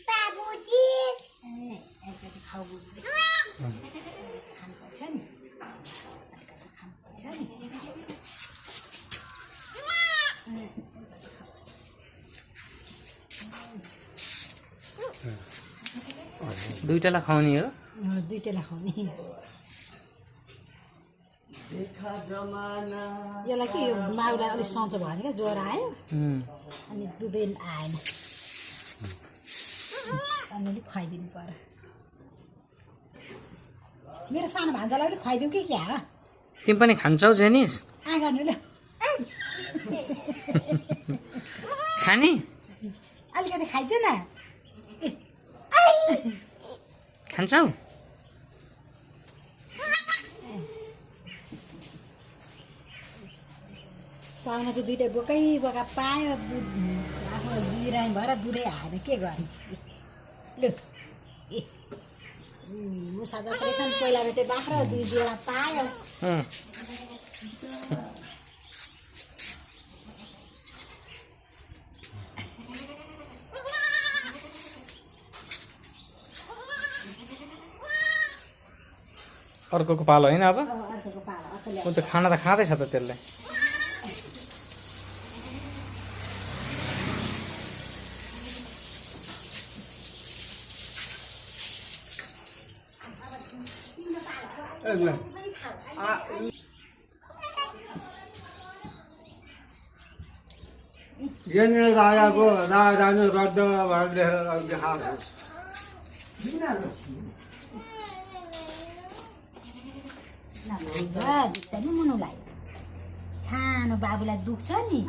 बाबुजी एकचोटि खाऊ बुझ्दै खानुपर्छ नि खानुपर्छ नि दुईटालाई खुवाउने हो दुईटालाई खुवाउने यसलाई के यो माउलाई अलिक सन्चो भयो क्या ज्वरो आयो अनि दुधै आएन अलिअलि खुवाइदिनु पर्यो मेरो सानो भान्जालाई पनि खुवाइदिउँ कि क्या हो तिमी पनि खान्छौ जेनिस गर्नु ल खाने अलिकति खाइज न खान्छौ पाहुना चाहिँ दुइटै बोकै बोका पायो दुध आफ्नो बिरामी भएर दुधै आएर के गर्ने लु ए मुसा जत्रै छन् पहिला त त्यो बाख्रा दुई जोडा पायो अर्कोको पालो होइन अब अर्कोको पालो ऊ त खाना त खाँदैछ त त्यसले यहाँनिर राजाको राजानु रद्द भएर देखाएको दुख्छ नि मुनुलाई सानो बाबुलाई दुख्छ नि